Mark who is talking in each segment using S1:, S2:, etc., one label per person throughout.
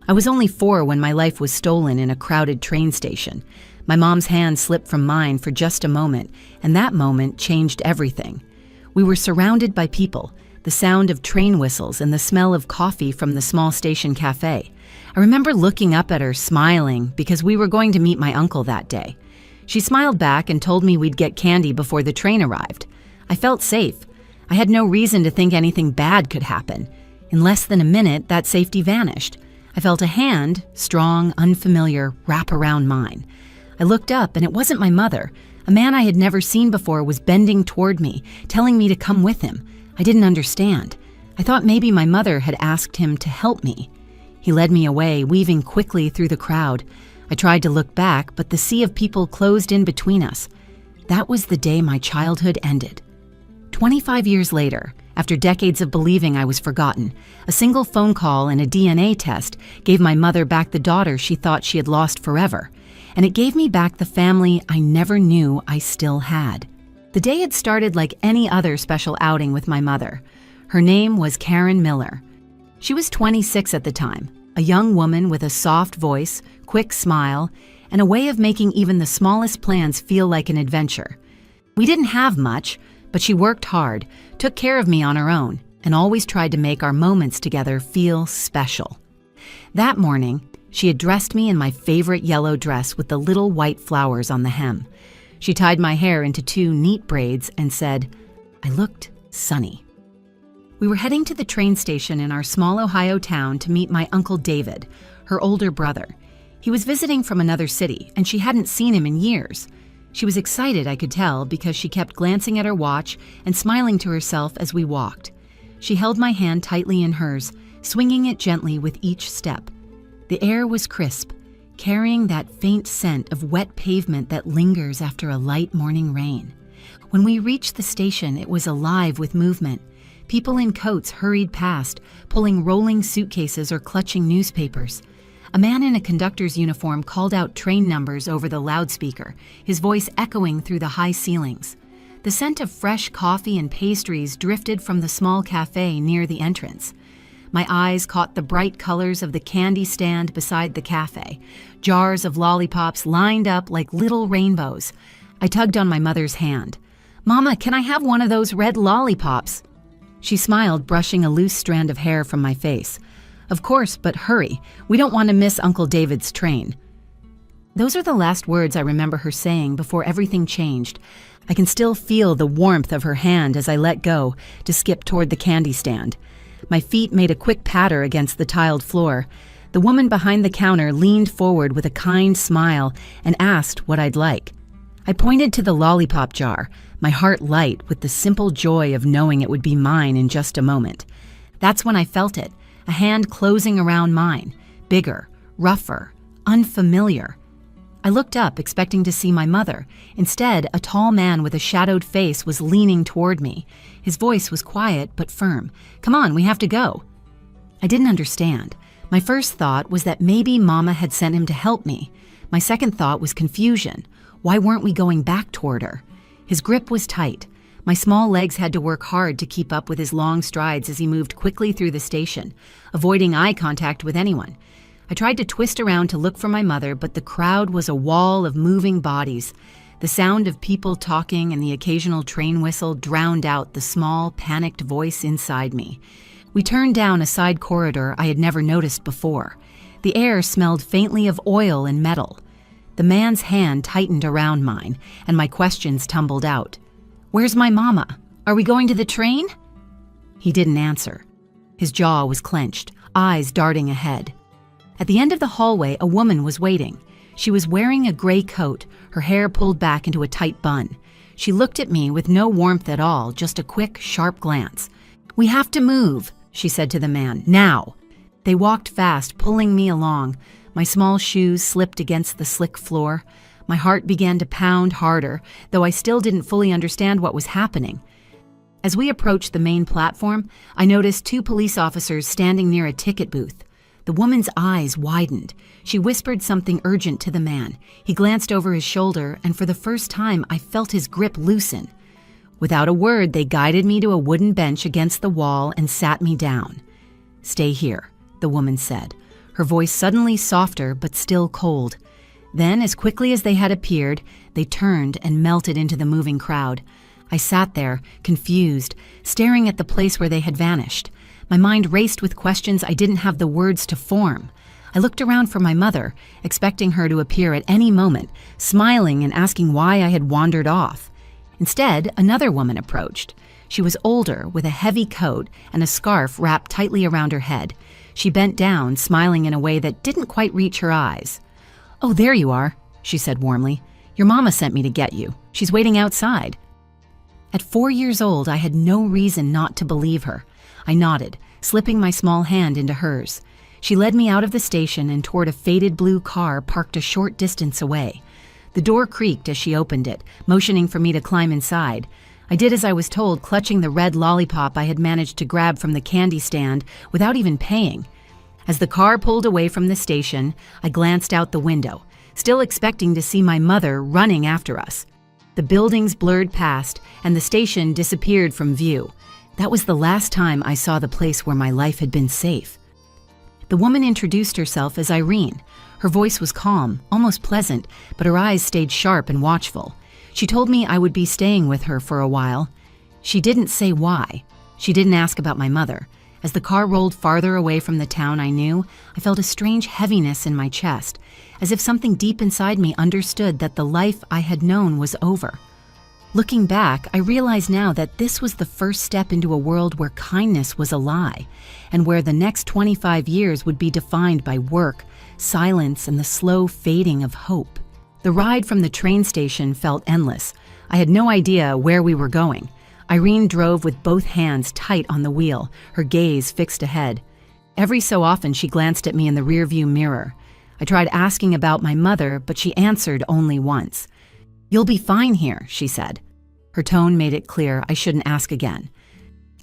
S1: I was only 4 when my life was stolen in a crowded train station. My mom's hand slipped from mine for just a moment, and that moment changed everything. We were surrounded by people, the sound of train whistles and the smell of coffee from the small station cafe. I remember looking up at her, smiling, because we were going to meet my uncle that day. She smiled back and told me we'd get candy before the train arrived. I felt safe. I had no reason to think anything bad could happen. In less than a minute, that safety vanished. I felt a hand, strong, unfamiliar, wrap around mine. I looked up, and it wasn't my mother. A man I had never seen before was bending toward me, telling me to come with him. I didn't understand. I thought maybe my mother had asked him to help me. He led me away, weaving quickly through the crowd. I tried to look back, but the sea of people closed in between us. That was the day my childhood ended. 25 years later, after decades of believing I was forgotten, a single phone call and a DNA test gave my mother back the daughter she thought she had lost forever. And it gave me back the family I never knew I still had. The day had started like any other special outing with my mother. Her name was Karen Miller. She was 26 at the time, a young woman with a soft voice, quick smile, and a way of making even the smallest plans feel like an adventure. We didn't have much, but she worked hard, took care of me on her own, and always tried to make our moments together feel special. That morning, she had dressed me in my favorite yellow dress with the little white flowers on the hem. She tied my hair into 2 neat braids and said, I looked sunny. We were heading to the train station in our small Ohio town to meet my Uncle David, her older brother. He was visiting from another city, and she hadn't seen him in years. She was excited, I could tell, because she kept glancing at her watch and smiling to herself as we walked. She held my hand tightly in hers, swinging it gently with each step. The air was crisp, carrying that faint scent of wet pavement that lingers after a light morning rain. When we reached the station, it was alive with movement. People in coats hurried past, pulling rolling suitcases or clutching newspapers. A man in a conductor's uniform called out train numbers over the loudspeaker, his voice echoing through the high ceilings. The scent of fresh coffee and pastries drifted from the small cafe near the entrance. My eyes caught the bright colors of the candy stand beside the cafe, jars of lollipops lined up like little rainbows. I tugged on my mother's hand. "Mama, can I have one of those red lollipops?" She smiled, brushing a loose strand of hair from my face. "Of course, but hurry. We don't want to miss Uncle David's train." Those are the last words I remember her saying before everything changed. I can still feel the warmth of her hand as I let go to skip toward the candy stand. My feet made a quick patter against the tiled floor. The woman behind the counter leaned forward with a kind smile and asked what I'd like. I pointed to the lollipop jar, my heart light with the simple joy of knowing it would be mine in just a moment. That's when I felt it, a hand closing around mine, bigger, rougher, unfamiliar. I looked up, expecting to see my mother. Instead, a tall man with a shadowed face was leaning toward me. His voice was quiet but firm. "Come on, we have to go." I didn't understand. My first thought was that maybe Mama had sent him to help me. My second thought was confusion. Why weren't we going back toward her? His grip was tight. My small legs had to work hard to keep up with his long strides as he moved quickly through the station, avoiding eye contact with anyone. I tried to twist around to look for my mother, but the crowd was a wall of moving bodies. The sound of people talking and the occasional train whistle drowned out the small, panicked voice inside me. We turned down a side corridor I had never noticed before. The air smelled faintly of oil and metal. The man's hand tightened around mine, and my questions tumbled out. "Where's my mama? Are we going to the train?" He didn't answer. His jaw was clenched, eyes darting ahead. At the end of the hallway, a woman was waiting. She was wearing a gray coat, her hair pulled back into a tight bun. She looked at me with no warmth at all, just a quick, sharp glance. "We have to move," she said to the man. "Now." They walked fast, pulling me along. My small shoes slipped against the slick floor. My heart began to pound harder, though I still didn't fully understand what was happening. As we approached the main platform, I noticed 2 police officers standing near a ticket booth. The woman's eyes widened. She whispered something urgent to the man. He glanced over his shoulder, and for the first time, I felt his grip loosen. Without a word, they guided me to a wooden bench against the wall and sat me down. "Stay here," the woman said. her voice suddenly softer but still cold. Then, as quickly as they had appeared, they turned and melted into the moving crowd. I sat there, confused, staring at the place where they had vanished. My mind raced with questions I didn't have the words to form. I looked around for my mother, expecting her to appear at any moment, smiling and asking why I had wandered off. Instead, another woman approached. She was older, with a heavy coat and a scarf wrapped tightly around her head. She bent down, smiling in a way that didn't quite reach her eyes. "Oh, there you are," she said warmly. "Your mama sent me to get you. She's waiting outside." At 4 years old, I had no reason not to believe her. I nodded, slipping my small hand into hers. She led me out of the station and toward a faded blue car parked a short distance away. The door creaked as she opened it, motioning for me to climb inside. I did as I was told, clutching the red lollipop I had managed to grab from the candy stand without even paying. As the car pulled away from the station, I glanced out the window, still expecting to see my mother running after us. The buildings blurred past, and the station disappeared from view. That was the last time I saw the place where my life had been safe. The woman introduced herself as Irene. Her voice was calm, almost pleasant, but her eyes stayed sharp and watchful. She told me I would be staying with her for a while. She didn't say why. She didn't ask about my mother. As the car rolled farther away from the town I knew, I felt a strange heaviness in my chest, as if something deep inside me understood that the life I had known was over. Looking back, I realize now that this was the first step into a world where kindness was a lie, and where the next 25 years would be defined by work, silence, and the slow fading of hope. The ride from the train station felt endless. I had no idea where we were going. Irene drove with both hands tight on the wheel, her gaze fixed ahead. Every so often she glanced at me in the rearview mirror. I tried asking about my mother, but she answered only once. "You'll be fine here," she said. Her tone made it clear I shouldn't ask again.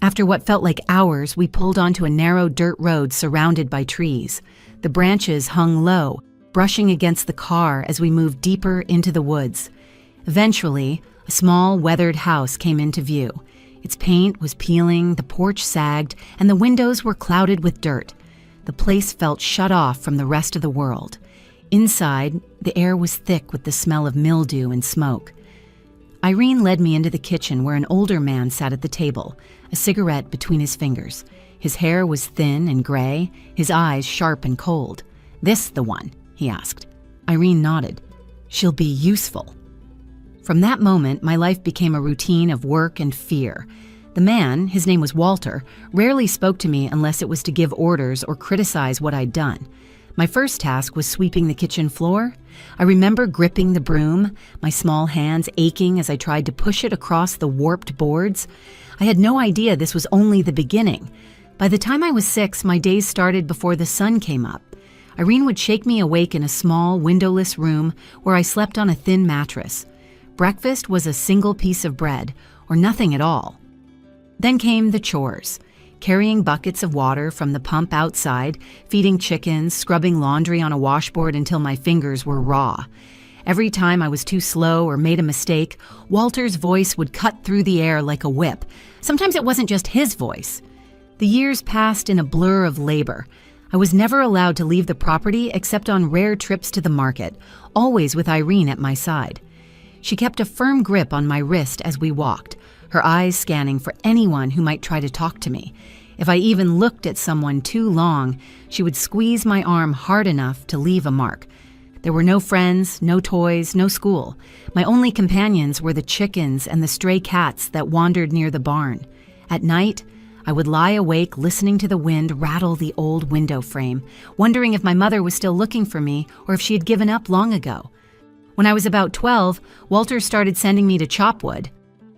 S1: After what felt like hours, we pulled onto a narrow dirt road surrounded by trees. The branches hung low, brushing against the car as we moved deeper into the woods. Eventually, a small, weathered house came into view. Its paint was peeling, the porch sagged, and the windows were clouded with dirt. The place felt shut off from the rest of the world. Inside, the air was thick with the smell of mildew and smoke. Irene led me into the kitchen where an older man sat at the table, a cigarette between his fingers. His hair was thin and gray, his eyes sharp and cold. "This the one?" he asked. Irene nodded. "She'll be useful." From that moment, my life became a routine of work and fear. The man, his name was Walter, rarely spoke to me unless it was to give orders or criticize what I'd done. My first task was sweeping the kitchen floor. I remember gripping the broom, my small hands aching as I tried to push it across the warped boards. I had no idea this was only the beginning. By the time I was 6, my days started before the sun came up. Irene would shake me awake in a small, windowless room where I slept on a thin mattress. Breakfast was a single piece of bread, or nothing at all. Then came the chores. Carrying buckets of water from the pump outside, feeding chickens, scrubbing laundry on a washboard until my fingers were raw. Every time I was too slow or made a mistake, Walter's voice would cut through the air like a whip. Sometimes it wasn't just his voice. The years passed in a blur of labor. I was never allowed to leave the property except on rare trips to the market, always with Irene at my side. She kept a firm grip on my wrist as we walked, her eyes scanning for anyone who might try to talk to me. If I even looked at someone too long, she would squeeze my arm hard enough to leave a mark. There were no friends, no toys, no school. My only companions were the chickens and the stray cats that wandered near the barn. At night, I would lie awake listening to the wind rattle the old window frame, wondering if my mother was still looking for me or if she had given up long ago. When I was about 12, Walter started sending me to chop wood.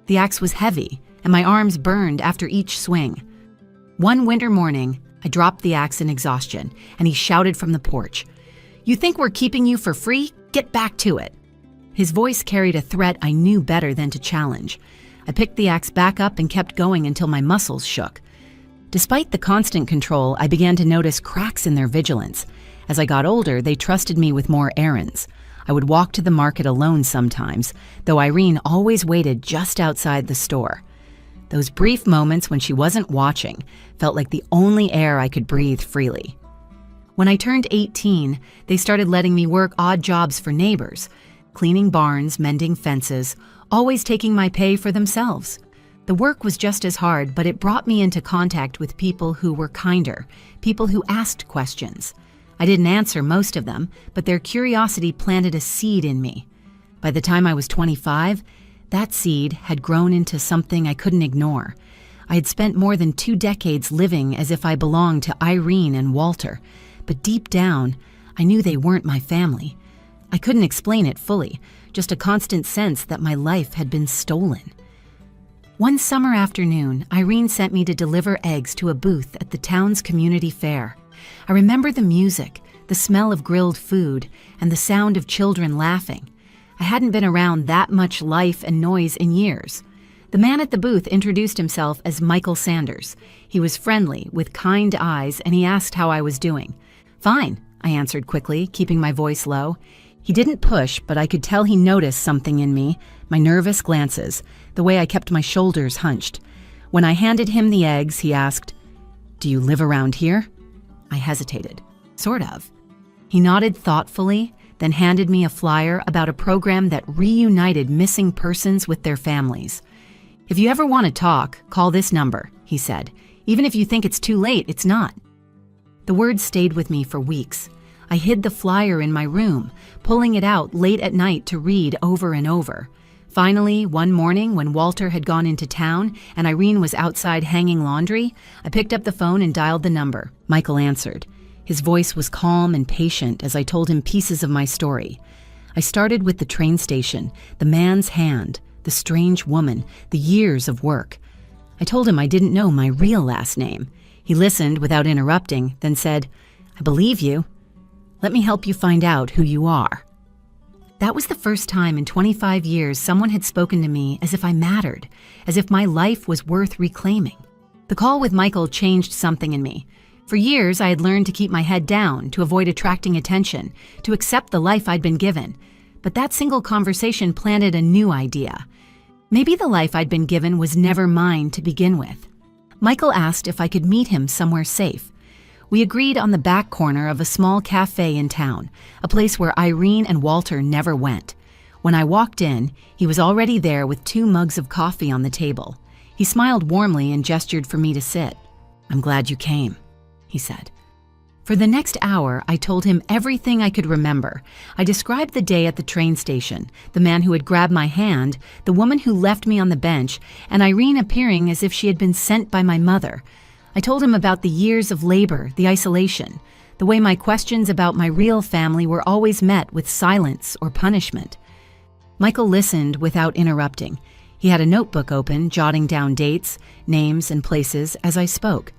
S1: The axe was heavy, and my arms burned after each swing. One winter morning, I dropped the axe in exhaustion, and he shouted from the porch, "You think we're keeping you for free? Get back to it." His voice carried a threat I knew better than to challenge. I picked the axe back up and kept going until my muscles shook. Despite the constant control, I began to notice cracks in their vigilance. As I got older, they trusted me with more errands. I would walk to the market alone sometimes, though Irene always waited just outside the store. Those brief moments when she wasn't watching felt like the only air I could breathe freely. When I turned 18, they started letting me work odd jobs for neighbors, cleaning barns, mending fences, always taking my pay for themselves. The work was just as hard, but it brought me into contact with people who were kinder, people who asked questions. I didn't answer most of them, but their curiosity planted a seed in me. By the time I was 25, that seed had grown into something I couldn't ignore. I had spent more than 2 decades living as if I belonged to Irene and Walter, but deep down, I knew they weren't my family. I couldn't explain it fully, just a constant sense that my life had been stolen. One summer afternoon, Irene sent me to deliver eggs to a booth at the town's community fair. I remember the music, the smell of grilled food, and the sound of children laughing. I hadn't been around that much life and noise in years. The man at the booth introduced himself as Michael Sanders. He was friendly, with kind eyes, and he asked how I was doing. "Fine," I answered quickly, keeping my voice low. He didn't push, but I could tell he noticed something in me, my nervous glances, the way I kept my shoulders hunched. When I handed him the eggs, he asked, "Do you live around here?" I hesitated. "Sort of." He nodded thoughtfully, then handed me a flyer about a program that reunited missing persons with their families. "If you ever want to talk, call this number," he said. "Even if you think it's too late, it's not." The words stayed with me for weeks. I hid the flyer in my room, pulling it out late at night to read over and over. Finally, one morning when Walter had gone into town and Irene was outside hanging laundry, I picked up the phone and dialed the number. Michael answered. His voice was calm and patient as I told him pieces of my story. I started with the train station, the man's hand, the strange woman, the years of work. I told him I didn't know my real last name. He listened without interrupting, then said, "I believe you. Let me help you find out who you are." That was the first time in 25 years someone had spoken to me as if I mattered, as if my life was worth reclaiming. The call with Michael changed something in me. For years, I had learned to keep my head down, to avoid attracting attention, to accept the life I'd been given. But that single conversation planted a new idea. Maybe the life I'd been given was never mine to begin with. Michael asked if I could meet him somewhere safe. We agreed on the back corner of a small cafe in town, a place where Irene and Walter never went. When I walked in, he was already there with 2 mugs of coffee on the table. He smiled warmly and gestured for me to sit. "I'm glad you came," he said. For the next hour, I told him everything I could remember. I described the day at the train station, the man who had grabbed my hand, the woman who left me on the bench, and Irene appearing as if she had been sent by my mother. I told him about the years of labor, the isolation, the way my questions about my real family were always met with silence or punishment. Michael listened without interrupting. He had a notebook open, jotting down dates, names, and places as I spoke.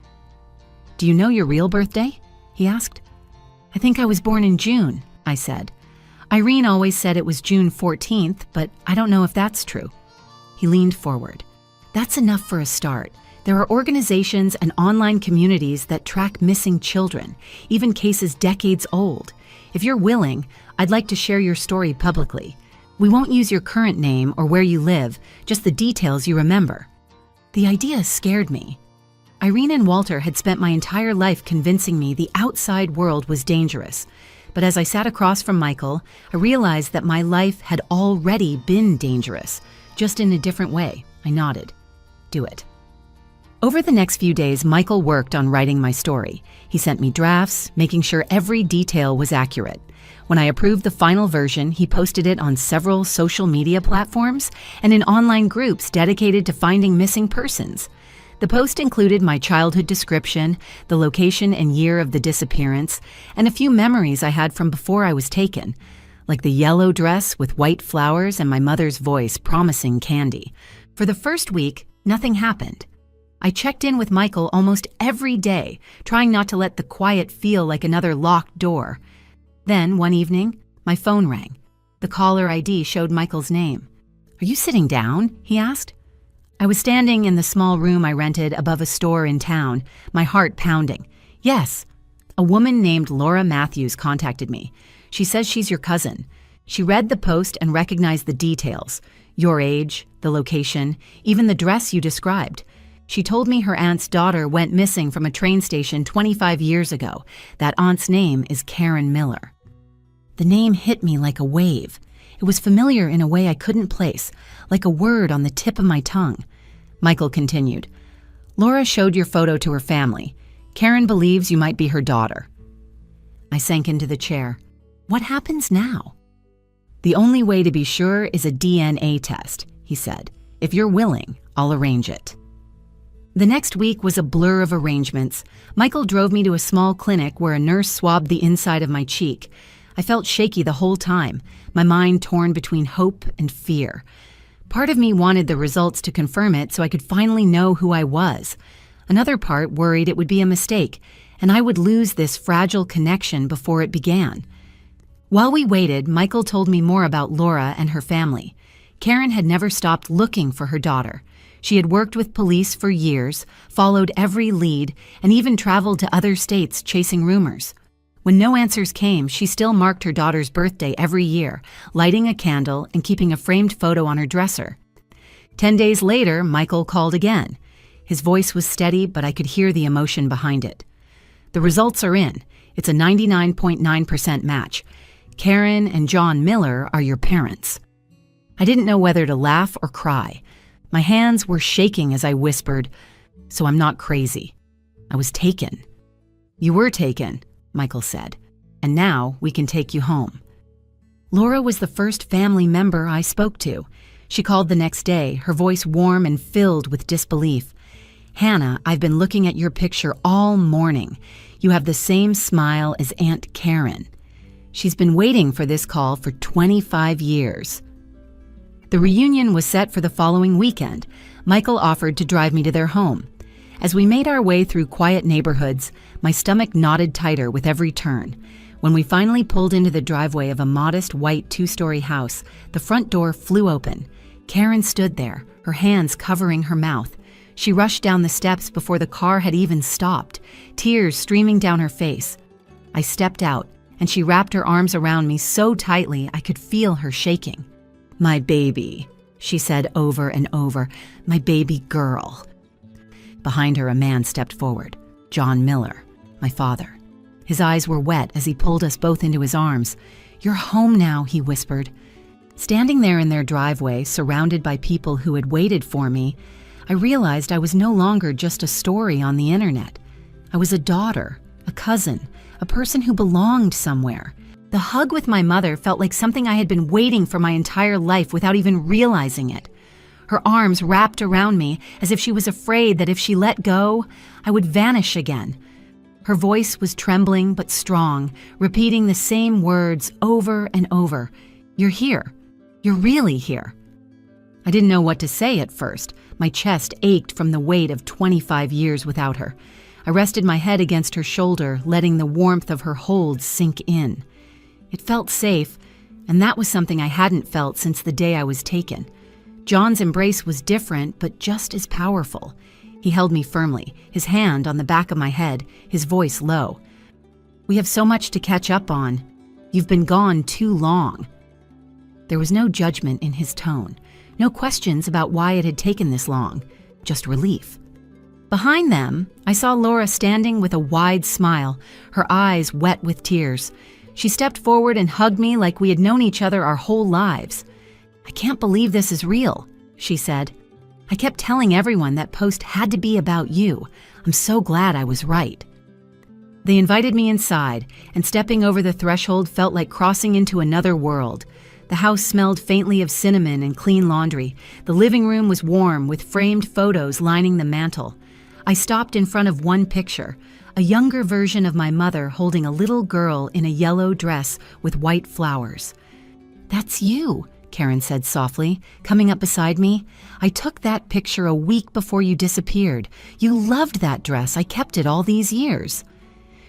S1: "Do you know your real birthday?" he asked. "I think I was born in June," I said. "Irene always said it was June 14th, but I don't know if that's true." He leaned forward. "That's enough for a start. There are organizations and online communities that track missing children, even cases decades old. If you're willing, I'd like to share your story publicly. We won't use your current name or where you live, just the details you remember." The idea scared me. Irene and Walter had spent my entire life convincing me the outside world was dangerous. But as I sat across from Michael, I realized that my life had already been dangerous, just in a different way. I nodded. "Do it." Over the next few days, Michael worked on writing my story. He sent me drafts, making sure every detail was accurate. When I approved the final version, he posted it on several social media platforms and in online groups dedicated to finding missing persons. The post included my childhood description, the location and year of the disappearance, and a few memories I had from before I was taken, like the yellow dress with white flowers and my mother's voice promising candy. For the first week, nothing happened. I checked in with Michael almost every day, trying not to let the quiet feel like another locked door. Then, one evening, my phone rang. The caller ID showed Michael's name. "Are you sitting down?" he asked. I was standing in the small room I rented above a store in town, my heart pounding. "Yes." A woman named Laura Matthews contacted me. "She says she's your cousin." She read the post and recognized the details. Your age, the location, even the dress you described. She told me her aunt's daughter went missing from a train station 25 years ago. That aunt's name is Karen Miller. The name hit me like a wave. It was familiar in a way I couldn't place, like a word on the tip of my tongue. Michael continued, Laura showed your photo to her family. Karen believes you might be her daughter. I sank into the chair. What happens now? The only way to be sure is a DNA test, he said. If you're willing, I'll arrange it. The next week was a blur of arrangements. Michael drove me to a small clinic where a nurse swabbed the inside of my cheek. I felt shaky the whole time, my mind torn between hope and fear. Part of me wanted the results to confirm it so I could finally know who I was. Another part worried it would be a mistake, and I would lose this fragile connection before it began. While we waited, Michael told me more about Laura and her family. Karen had never stopped looking for her daughter. She had worked with police for years, followed every lead, and even traveled to other states chasing rumors. When no answers came, she still marked her daughter's birthday every year, lighting a candle and keeping a framed photo on her dresser. 10 days later, Michael called again. His voice was steady, but I could hear the emotion behind it. The results are in. It's a 99.9% match. Karen and John Miller are your parents. I didn't know whether to laugh or cry. My hands were shaking as I whispered, so I'm not crazy. I was taken. You were taken, Michael said, and now we can take you home. Laura was the first family member I spoke to. She called the next day, her voice warm and filled with disbelief. Hannah, I've been looking at your picture all morning. You have the same smile as Aunt Karen. She's been waiting for this call for 25 years. The reunion was set for the following weekend. Michael offered to drive me to their home. As we made our way through quiet neighborhoods, my stomach knotted tighter with every turn. When we finally pulled into the driveway of a modest white 2-story house, the front door flew open. Karen stood there, her hands covering her mouth. She rushed down the steps before the car had even stopped, tears streaming down her face. I stepped out, and she wrapped her arms around me so tightly I could feel her shaking. My baby, she said over and over, my baby girl. Behind her, a man stepped forward, John Miller, my father. His eyes were wet as he pulled us both into his arms. You're home now, he whispered. Standing there in their driveway, surrounded by people who had waited for me, I realized I was no longer just a story on the internet. I was a daughter, a cousin, a person who belonged somewhere. The hug with my mother felt like something I had been waiting for my entire life without even realizing it. Her arms wrapped around me as if she was afraid that if she let go, I would vanish again. Her voice was trembling but strong, repeating the same words over and over. You're here. You're really here. I didn't know what to say at first. My chest ached from the weight of 25 years without her. I rested my head against her shoulder, letting the warmth of her hold sink in. It felt safe, and that was something I hadn't felt since the day I was taken. John's embrace was different, but just as powerful. He held me firmly, his hand on the back of my head, his voice low. We have so much to catch up on. You've been gone too long. There was no judgment in his tone, no questions about why it had taken this long, just relief. Behind them, I saw Laura standing with a wide smile, her eyes wet with tears. She stepped forward and hugged me like we had known each other our whole lives. I can't believe this is real, she said. I kept telling everyone that post had to be about you. I'm so glad I was right. They invited me inside, and stepping over the threshold felt like crossing into another world. The house smelled faintly of cinnamon and clean laundry. The living room was warm with framed photos lining the mantel. I stopped in front of one picture, a younger version of my mother holding a little girl in a yellow dress with white flowers. That's you, Karen said softly, coming up beside me. I took that picture a week before you disappeared. You loved that dress. I kept it all these years.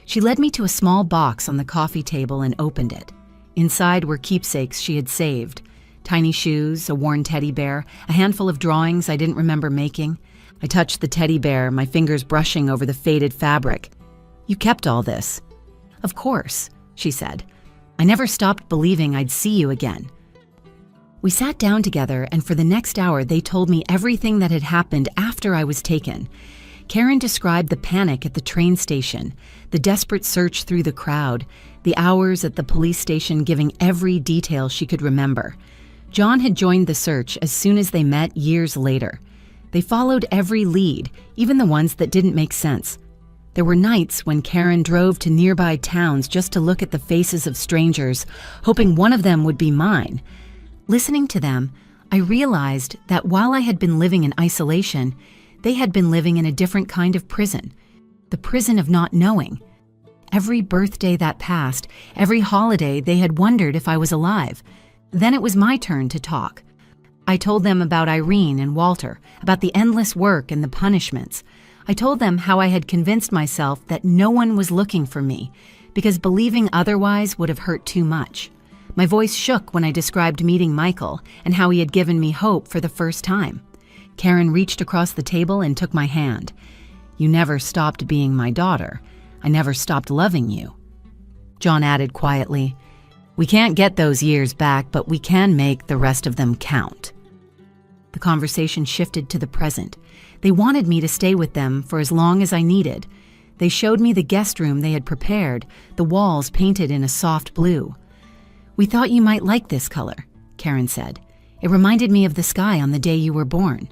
S1: She led me to a small box on the coffee table and opened it. Inside were keepsakes she had saved. Tiny shoes, a worn teddy bear, a handful of drawings I didn't remember making. I touched the teddy bear, my fingers brushing over the faded fabric. You kept all this. Of course, she said. I never stopped believing I'd see you again. We sat down together, and for the next hour they told me everything that had happened after I was taken. Karen described the panic at the train station, the desperate search through the crowd, the hours at the police station, giving every detail she could remember. John had joined the search as soon as they met years later. They followed every lead, even the ones that didn't make sense. There were nights when Karen drove to nearby towns just to look at the faces of strangers, hoping one of them would be mine. Listening to them, I realized that while I had been living in isolation, they had been living in a different kind of prison, the prison of not knowing. Every birthday that passed, every holiday, they had wondered if I was alive. Then it was my turn to talk. I told them about Irene and Walter, about the endless work and the punishments. I told them how I had convinced myself that no one was looking for me, because believing otherwise would have hurt too much. My voice shook when I described meeting Michael and how he had given me hope for the first time. Karen reached across the table and took my hand. "You never stopped being my daughter. I never stopped loving you." John added quietly, "We can't get those years back, but we can make the rest of them count." The conversation shifted to the present. They wanted me to stay with them for as long as I needed. They showed me the guest room they had prepared, the walls painted in a soft blue. "We thought you might like this color," Karen said. "It reminded me of the sky on the day you were born."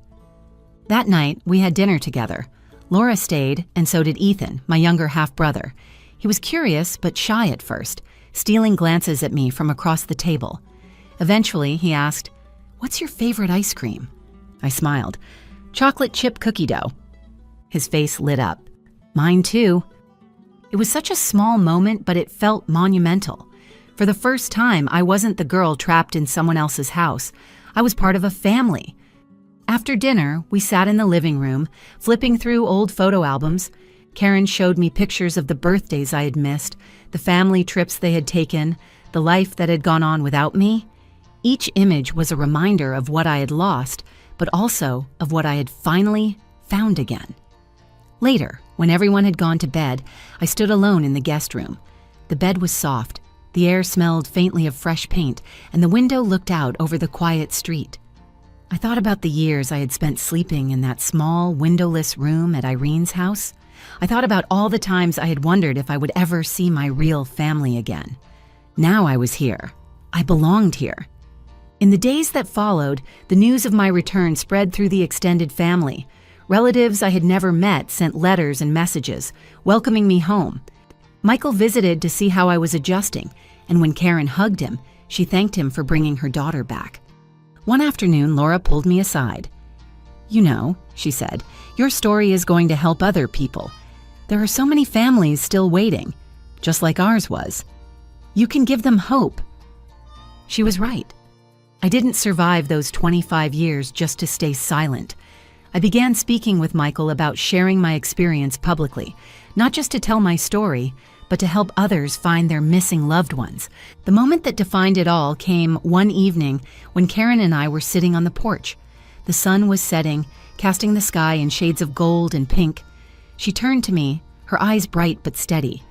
S1: That night, we had dinner together. Laura stayed, and so did Ethan, my younger half-brother. He was curious but shy at first, stealing glances at me from across the table. Eventually, he asked, "What's your favorite ice cream?" I smiled. "Chocolate chip cookie dough." His face lit up. "Mine too." It was such a small moment, but it felt monumental. For the first time, I wasn't the girl trapped in someone else's house. I was part of a family. After dinner, we sat in the living room, flipping through old photo albums. Karen showed me pictures of the birthdays I had missed, the family trips they had taken, the life that had gone on without me. Each image was a reminder of what I had lost, but also of what I had finally found again. Later, when everyone had gone to bed, I stood alone in the guest room. The bed was soft, the air smelled faintly of fresh paint, and the window looked out over the quiet street. I thought about the years I had spent sleeping in that small, windowless room at Irene's house. I thought about all the times I had wondered if I would ever see my real family again. Now I was here. I belonged here. In the days that followed, the news of my return spread through the extended family. Relatives I had never met sent letters and messages, welcoming me home. Michael visited to see how I was adjusting, and when Karen hugged him, she thanked him for bringing her daughter back. One afternoon, Laura pulled me aside. "You know," she said, "your story is going to help other people. There are so many families still waiting, just like ours was. You can give them hope." She was right. I didn't survive those 25 years just to stay silent. I began speaking with Michael about sharing my experience publicly, not just to tell my story, but to help others find their missing loved ones. The moment that defined it all came one evening when Karen and I were sitting on the porch. The sun was setting, casting the sky in shades of gold and pink. She turned to me, her eyes bright but steady.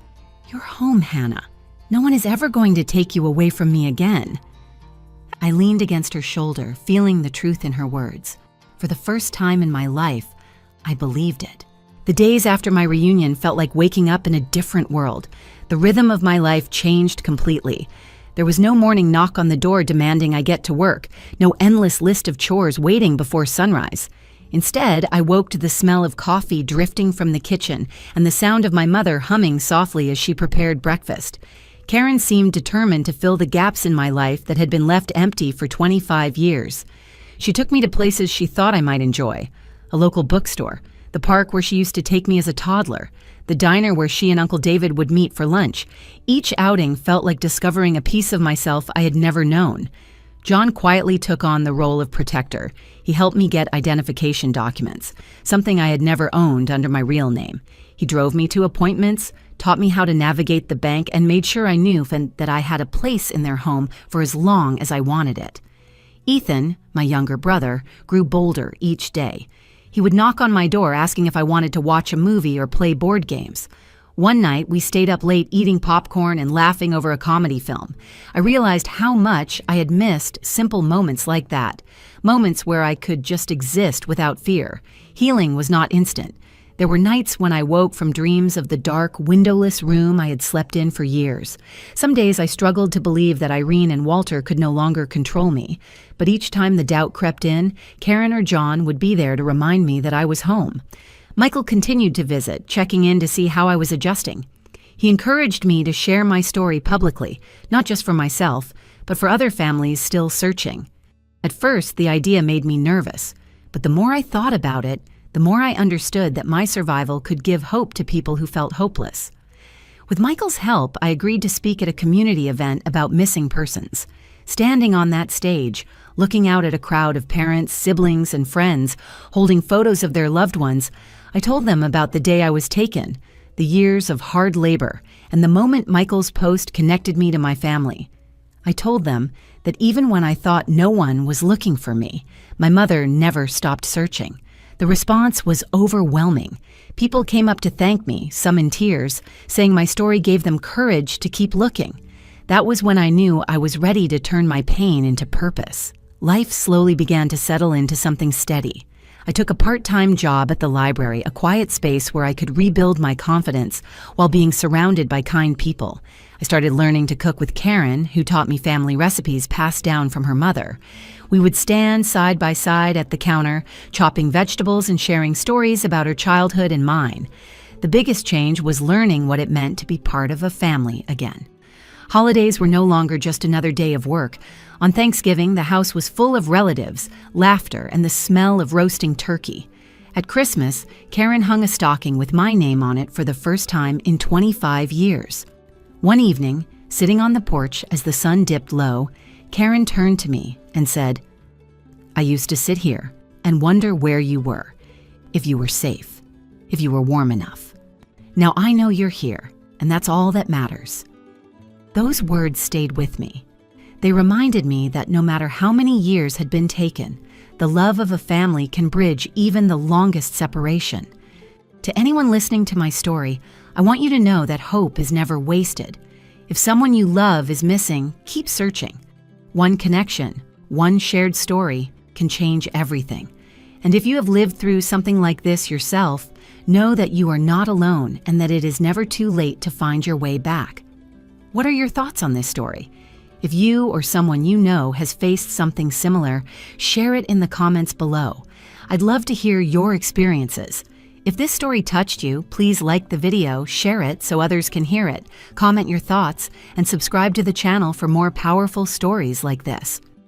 S1: "You're home, Hannah. No one is ever going to take you away from me again." I leaned against her shoulder, feeling the truth in her words. For the first time in my life, I believed it. The days after my reunion felt like waking up in a different world. The rhythm of my life changed completely. There was no morning knock on the door demanding I get to work, no endless list of chores waiting before sunrise. Instead, I woke to the smell of coffee drifting from the kitchen and the sound of my mother humming softly as she prepared breakfast. Karen seemed determined to fill the gaps in my life that had been left empty for 25 years. She took me to places she thought I might enjoy: a local bookstore, the park where she used to take me as a toddler, the diner where she and Uncle David would meet for lunch. Each outing felt like discovering a piece of myself I had never known. John quietly took on the role of protector. He helped me get identification documents, something I had never owned under my real name. He drove me to appointments, taught me how to navigate the bank, and made sure I knew that I had a place in their home for as long as I wanted it. Ethan, my younger brother, grew bolder each day. He would knock on my door asking if I wanted to watch a movie or play board games. One night, we stayed up late eating popcorn and laughing over a comedy film. I realized how much I had missed simple moments like that, moments where I could just exist without fear. Healing was not instant. There were nights when I woke from dreams of the dark, windowless room I had slept in for years. Some days I struggled to believe that Irene and Walter could no longer control me, but each time the doubt crept in, Karen or John would be there to remind me that I was home. Michael continued to visit, checking in to see how I was adjusting. He encouraged me to share my story publicly, not just for myself, but for other families still searching. At first, the idea made me nervous, but the more I thought about it, the more I understood that my survival could give hope to people who felt hopeless. With Michael's help, I agreed to speak at a community event about missing persons. Standing on that stage, looking out at a crowd of parents, siblings, and friends, holding photos of their loved ones, I told them about the day I was taken, the years of hard labor, and the moment Michael's post connected me to my family. I told them that even when I thought no one was looking for me, my mother never stopped searching. The response was overwhelming. People came up to thank me, some in tears, saying my story gave them courage to keep looking. That was when I knew I was ready to turn my pain into purpose. Life slowly began to settle into something steady. I took a part-time job at the library, a quiet space where I could rebuild my confidence while being surrounded by kind people. I started learning to cook with Karen, who taught me family recipes passed down from her mother. We would stand side by side at the counter, chopping vegetables and sharing stories about her childhood and mine. The biggest change was learning what it meant to be part of a family again. Holidays were no longer just another day of work. On Thanksgiving, the house was full of relatives, laughter, and the smell of roasting turkey. At Christmas, Karen hung a stocking with my name on it for the first time in 25 years. One evening, sitting on the porch as the sun dipped low, Karen turned to me and said, "I used to sit here and wonder where you were, if you were safe, if you were warm enough. Now I know you're here, and that's all that matters." Those words stayed with me. They reminded me that no matter how many years had been taken, the love of a family can bridge even the longest separation. To anyone listening to my story, I want you to know that hope is never wasted. If someone you love is missing, keep searching. One connection, one shared story can change everything. And if you have lived through something like this yourself, know that you are not alone and that it is never too late to find your way back. What are your thoughts on this story? If you or someone you know has faced something similar, share it in the comments below. I'd love to hear your experiences. If this story touched you, please like the video, share it so others can hear it, comment your thoughts, and subscribe to the channel for more powerful stories like this.